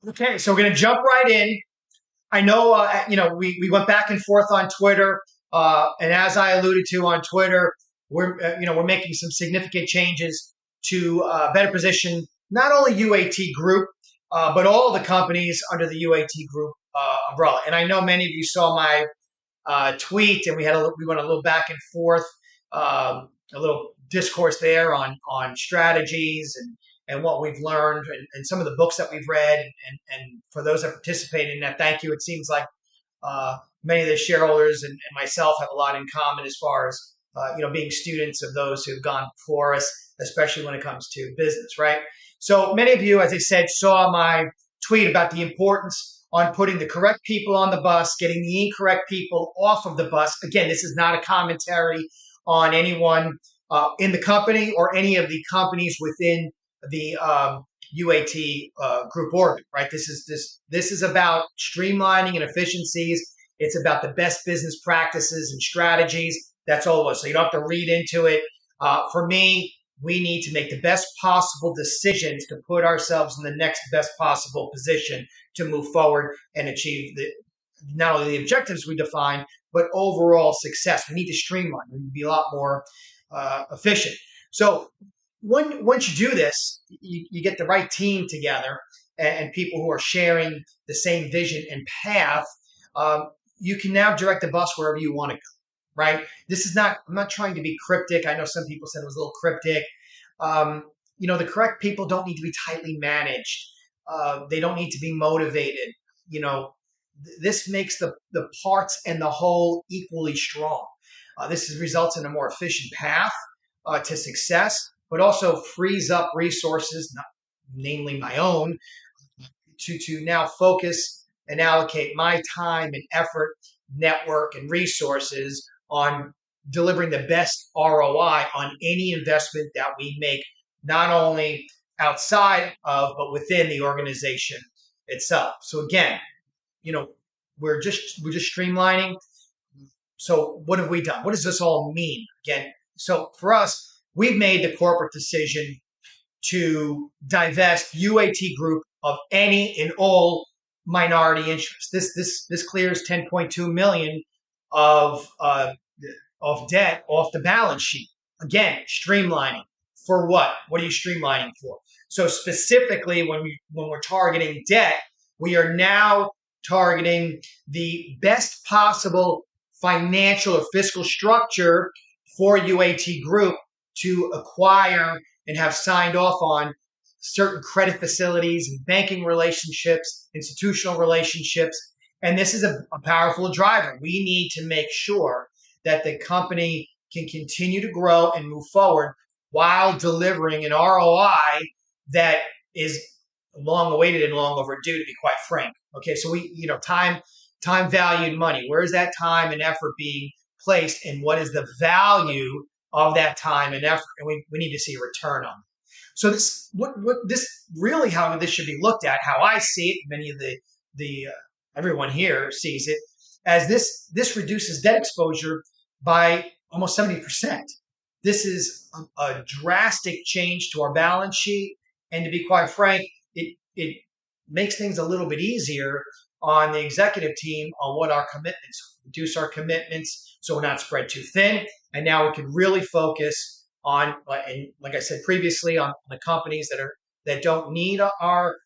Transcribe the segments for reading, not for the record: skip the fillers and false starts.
Okay, so we're going to jump right in. I know, we went back and forth on Twitter, and as I alluded to on Twitter, we're making some significant changes to better position not only UAT Group, but all the companies under the UAT Group umbrella. And I know many of you saw my tweet, and we went a little back and forth, a little discourse there on strategies and what we've learned and some of the books that we've read. And for those that participated in that, thank you. It seems like many of the shareholders and myself have a lot in common as far as being students of those who've gone before us, especially when it comes to business, right? So many of you, as I said, saw my tweet about the importance on putting the correct people on the bus, getting the incorrect people off of the bus. Again, this is not a commentary on anyone in the company or any of the companies within the UAT group orbit, right? This is about streamlining and efficiencies. It's about the best business practices and strategies. That's all it was. So you don't have to read into it. For me, we need to make the best possible decisions to put ourselves in the next best possible position to move forward and achieve not only the objectives we define, but overall success. We need to streamline. We need to be a lot more efficient. So once you do this, you get the right team together and people who are sharing the same vision and path. You can now direct the bus wherever you want to go. Right? I'm not trying to be cryptic. I know some people said it was a little cryptic. The correct people don't need to be tightly managed. They don't need to be motivated. This makes the parts and the whole equally strong. Results in a more efficient path to success, but also frees up resources, namely my own, to now focus and allocate my time and effort, network, and resources on delivering the best ROI on any investment that we make, not only outside of, but within the organization itself. So again, we're just streamlining. So what have we done? What does this all mean? Again, so for us, we've made the corporate decision to divest UAT Group of any and all minority interests. This clears 10.2 million of debt off the balance sheet. Again, streamlining. For what? What are you streamlining for? So specifically, when we're targeting debt, we are now targeting the best possible financial or fiscal structure for UAT Group to acquire and have signed off on certain credit facilities and banking relationships, institutional relationships. And this is a powerful driver. We need to make sure that the company can continue to grow and move forward while delivering an ROI that is long awaited and long overdue, to be quite frank. Okay, so time valued money. Where is that time and effort being placed, and what is the value of that time and effort? And we need to see a return on it. So how this should be looked at, how I see it, many of the everyone here sees it, as this reduces debt exposure by almost 70%. This is a drastic change to our balance sheet, and to be quite frank, it makes things a little bit easier on the executive team on what our commitments, reduce our commitments so we're not spread too thin, and now we can really focus on, and like I said previously, on the companies that don't need our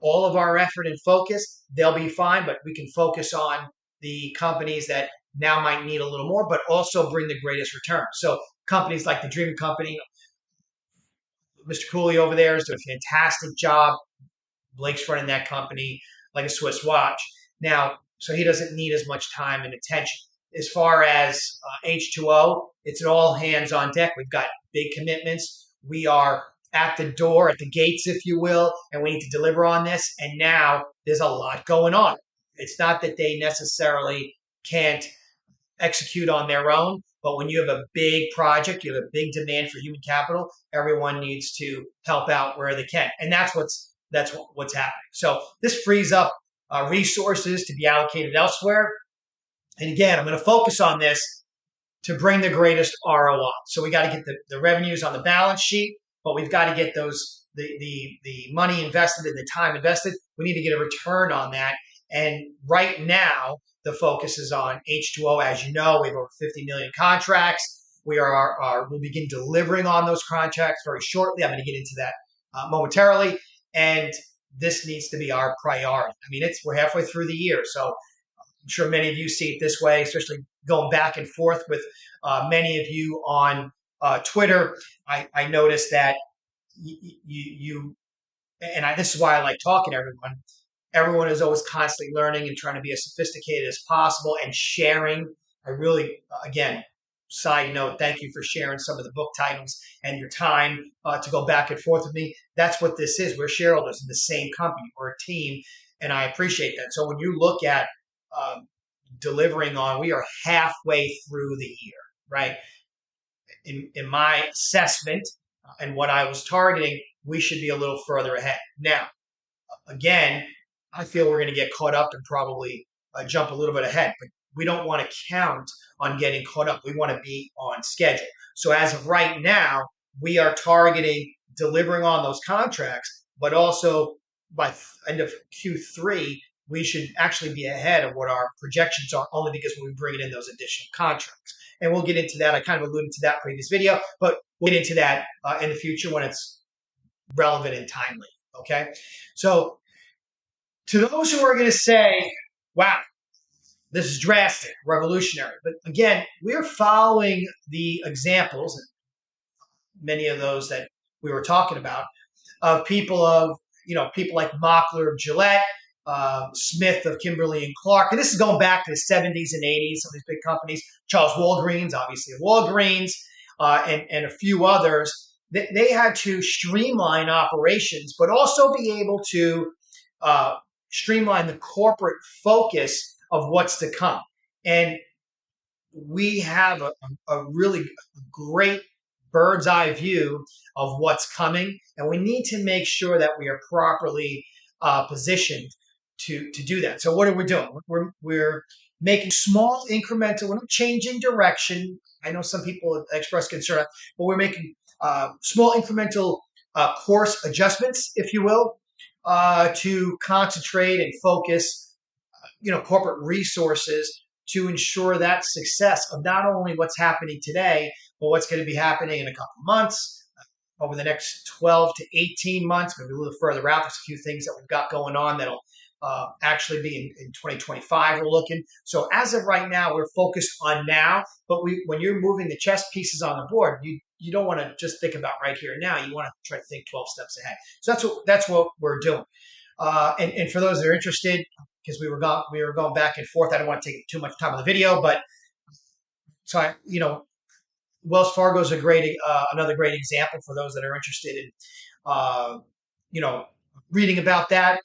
all of our effort and focus. They'll be fine, but we can focus on the companies that now might need a little more, but also bring the greatest return. So companies like the Dream Company, Mr. Cooley over there is doing a fantastic job. Blake's running that company like a Swiss watch. Now, so he doesn't need as much time and attention. As far as H2O, it's an all hands on deck. We've got big commitments. We are at the door, at the gates, if you will, and we need to deliver on this. And now there's a lot going on. It's not that they necessarily can't execute on their own, but when you have a big project, you have a big demand for human capital, everyone needs to help out where they can. And that's what's happening. So this frees up resources to be allocated elsewhere. And again, I'm going to focus on this to bring the greatest ROI. So we got to get the revenues on the balance sheet, but we've got to get those the money invested and the time invested, we need to get a return on that. And right now, the focus is on H2O. As you know, we have over 50 million contracts. We'll begin delivering on those contracts very shortly. I'm going to get into that momentarily. And this needs to be our priority. I mean, we're halfway through the year, so I'm sure many of you see it this way, especially going back and forth with many of you on Twitter. I noticed that this is why I like talking to everyone. Everyone is always constantly learning and trying to be as sophisticated as possible and sharing. I really, again, side note, thank you for sharing some of the book titles and your time to go back and forth with me. That's what this is. We're shareholders in the same company. We're a team, and I appreciate that. So when you look at delivering on, we are halfway through the year, right? In my assessment and what I was targeting, we should be a little further ahead. Now, again, I feel we're going to get caught up and probably jump a little bit ahead, but we don't want to count on getting caught up. We want to be on schedule. So as of right now, we are targeting delivering on those contracts, but also by end of Q3, we should actually be ahead of what our projections are, only because we'll be bringing in those additional contracts. And we'll get into that. I kind of alluded to that previous video, but we'll get into that in the future when it's relevant and timely. Okay. So to those who are going to say, wow, this is drastic, revolutionary. But again, we're following the examples, many of those that we were talking about, of people like Mockler of Gillette, Smith of Kimberly and Clark. And this is going back to the 70s and 80s, some of these big companies. Charles Walgreens, obviously of Walgreens, and a few others. They had to streamline operations, but also be able to streamline the corporate focus of what's to come. And we have a really great bird's eye view of what's coming. And we need to make sure that we are properly positioned to do that. So what are we doing? We're making small incremental, we're not changing direction. I know some people express concern, but we're making small incremental course adjustments, if you will, to concentrate and focus, corporate resources to ensure that success of not only what's happening today, but what's going to be happening in a couple of months, over the next 12 to 18 months, maybe a little further out. There's a few things that we've got going on that'll actually be in 2025 we're looking. So as of right now, we're focused on now, but when you're moving the chess pieces on the board, you don't want to just think about right here and now. You want to try to think 12 steps ahead. So that's what we're doing. And for those that are interested, because we were going back and forth, I don't want to take too much time on the video, but so Wells Fargo is another great example for those that are interested in reading about that,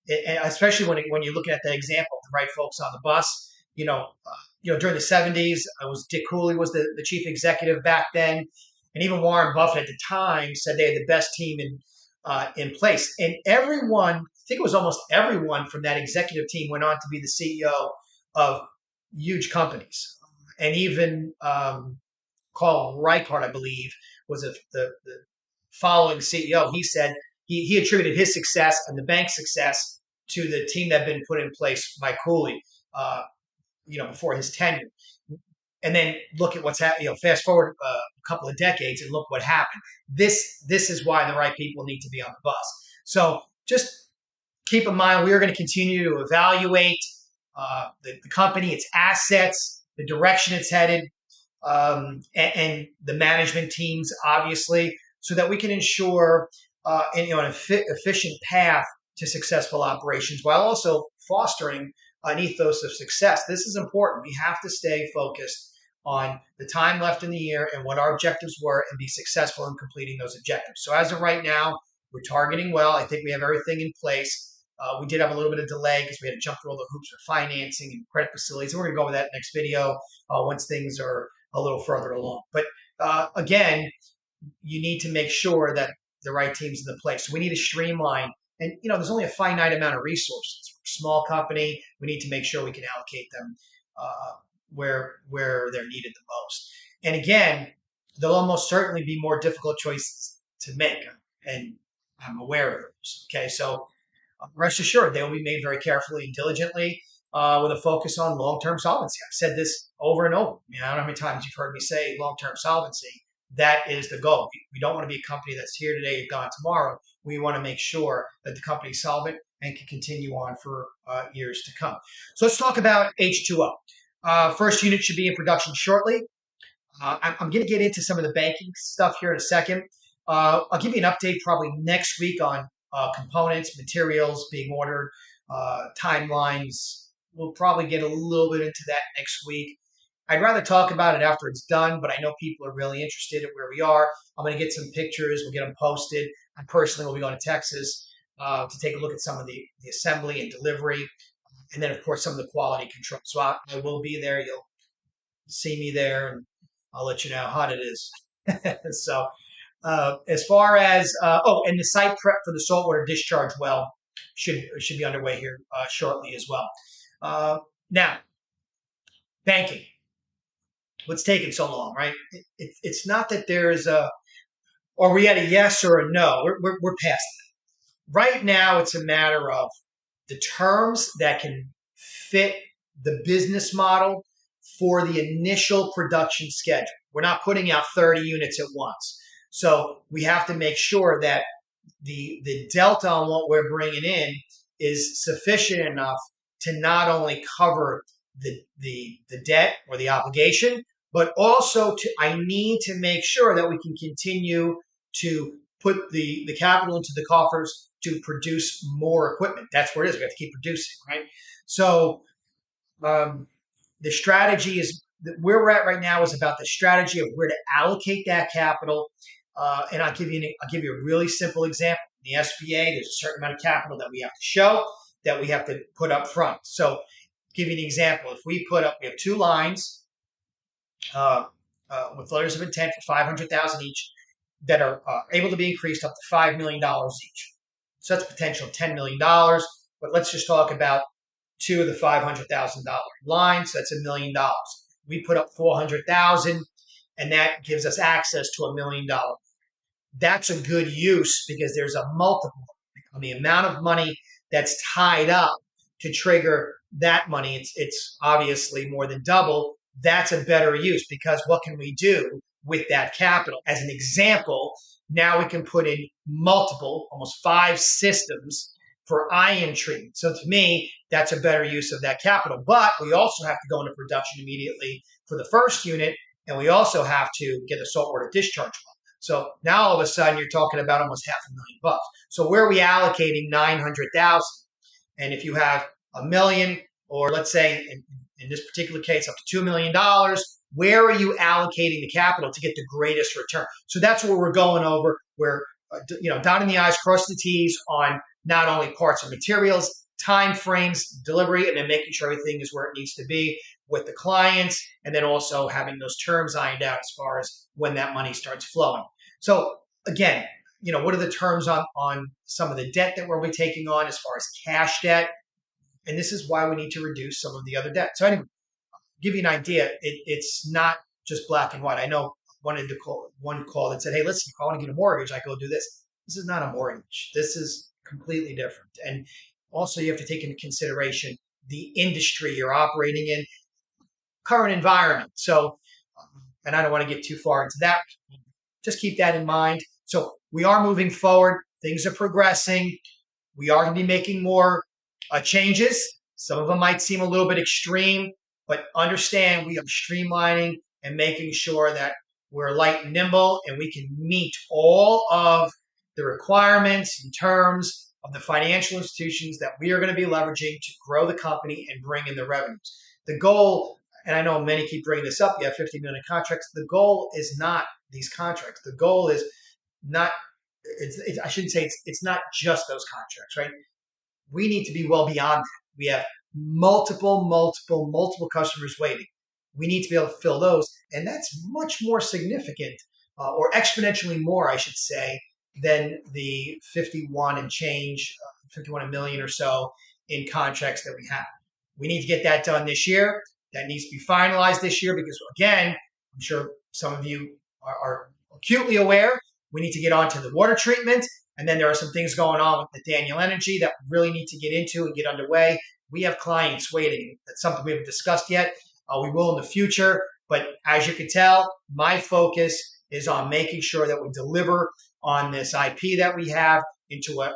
and especially when you're looking at that example, the right folks on the bus. During the 70s, Dick Cooley was the chief executive back then, and even Warren Buffett at the time said they had the best team in place. And everyone, I think it was almost everyone from that executive team went on to be the CEO of huge companies. And even Carl Reichardt, I believe, was the following CEO. He said he attributed his success and the bank's success to the team that had been put in place by Cooley, before his tenure. And then look at what's happening. Fast forward a couple of decades and look what happened. This is why the right people need to be on the bus. So just keep in mind, we are going to continue to evaluate the company, its assets, the direction it's headed, and the management teams, obviously, so that we can ensure an efficient path to successful operations while also fostering an ethos of success. This is important. We have to stay focused on the time left in the year and what our objectives were and be successful in completing those objectives. So as of right now, we're targeting well. I think we have everything in place. We did have a little bit of delay because we had to jump through all the hoops for financing and credit facilities. And we're going to go over that next video once things are a little further along. But again, you need to make sure that the right team's in the place. So we need to streamline. And, there's only a finite amount of resources. We're a small company. We need to make sure we can allocate them where they're needed the most. And again, there'll almost certainly be more difficult choices to make. And I'm aware of those. Okay, so rest assured, they will be made very carefully and diligently with a focus on long-term solvency. I've said this over and over. I don't know how many times you've heard me say long-term solvency. That is the goal. We don't want to be a company that's here today and gone tomorrow. We want to make sure that the company is solvent and can continue on for years to come. So let's talk about H2O. First unit should be in production shortly. I'm going to get into some of the banking stuff here in a second. I'll give you an update probably next week on components, materials being ordered, timelines. We'll probably get a little bit into that next week. I'd rather talk about it after it's done, but I know people are really interested in where we are. I'm going to get some pictures. We'll get them posted. I personally will be going to Texas to take a look at some of the assembly and delivery, and then, of course, some of the quality control. So I will be there. You'll see me there, and I'll let you know how hot it is. So as far as, and the site prep for the saltwater discharge well should be underway here shortly as well. Now, banking. What's taking so long, right? It's not that there's or we had a yes or a no. We're past that. Right now, it's a matter of the terms that can fit the business model for the initial production schedule. We're not putting out 30 units at once. So we have to make sure that the delta on what we're bringing in is sufficient enough to not only cover the debt or the obligation, but also I need to make sure that we can continue to put the capital into the coffers to produce more equipment. That's where it is. We have to keep producing, right? So the strategy is where we're at right now is about the strategy of where to allocate that capital. And I'll give you a really simple example. In the SBA, there's a certain amount of capital that we have to show, that we have to put up front. So give you an example. If we have 2 lines with letters of intent for $500,000 each that are able to be increased up to $5 million each. So that's a potential $10 million. But let's just talk about 2 of the $500,000 lines. So that's $1 million. We put up $400,000, and that gives us access to $1 million. That's a good use because there's a multiple on the amount of money that's tied up to trigger that money. It's obviously more than double. That's a better use because what can we do with that capital? As an example, now we can put in multiple, almost 5 systems for ion treatment. So to me, that's a better use of that capital. But we also have to go into production immediately for the first unit, and we also have to get a saltwater discharge well. So now all of a sudden you're talking about almost $500,000. So where are we allocating $900,000? And if you have $1 million, or let's say in this particular case up to $2 million, where are you allocating the capital to get the greatest return? So that's where we're going over. We're dotting the I's, crossing the T's on not only parts and materials, time frames, delivery, and then making sure everything is where it needs to be with the clients, and then also having those terms ironed out as far as when that money starts flowing. So again, what are the terms on some of the debt that we'll be taking on as far as cash debt? And this is why we need to reduce some of the other debt. So anyway, give you an idea, it's not just black and white. I know one call that said, hey, listen, if I want to get a mortgage, I go do this. This is not a mortgage. This is completely different. And also you have to take into consideration the industry you're operating in, current environment. So, and I don't want to get too far into that. Just keep that in mind. So we are moving forward. Things are progressing. We are going to be making more changes. Some of them might seem a little bit extreme, but understand we are streamlining and making sure that we're light and nimble and we can meet all of the requirements and terms of the financial institutions that we are going to be leveraging to grow the company and bring in the revenues. The goal, and I know many keep bringing this up, you have 50 million contracts. The goal is not these contracts. The goal is not, I shouldn't say it's not just those contracts, right? We need to be well beyond that. We have multiple customers waiting. We need to be able to fill those. And that's much more significant or exponentially more, I should say, than the 51 million or so in contracts that we have. We need to get that done this year. That needs to be finalized this year because, again, I'm sure some of you are acutely aware, we need to get onto the water treatment And then there are some things going on with the Daniel Energy that we really need to get into and get underway. We have clients waiting. That's something we haven't discussed yet. We will in the future. But as you can tell, my focus is on making sure that we deliver on this IP that we have into a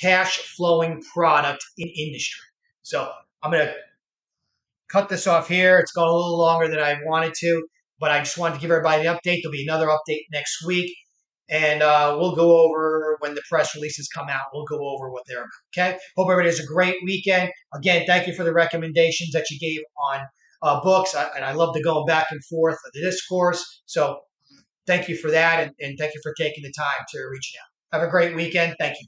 cash flowing product in industry. So I'm going to cut this off here. It's gone a little longer than I wanted to, but I just wanted to give everybody an update. There'll be another update next week, and we'll go over when the press releases come out. We'll go over what they're about. Okay. Hope everybody has a great weekend. Again, thank you for the recommendations that you gave on books, and I love the going back and forth of the discourse. So thank you for that, and thank you for taking the time to reach out. Have a great weekend. Thank you.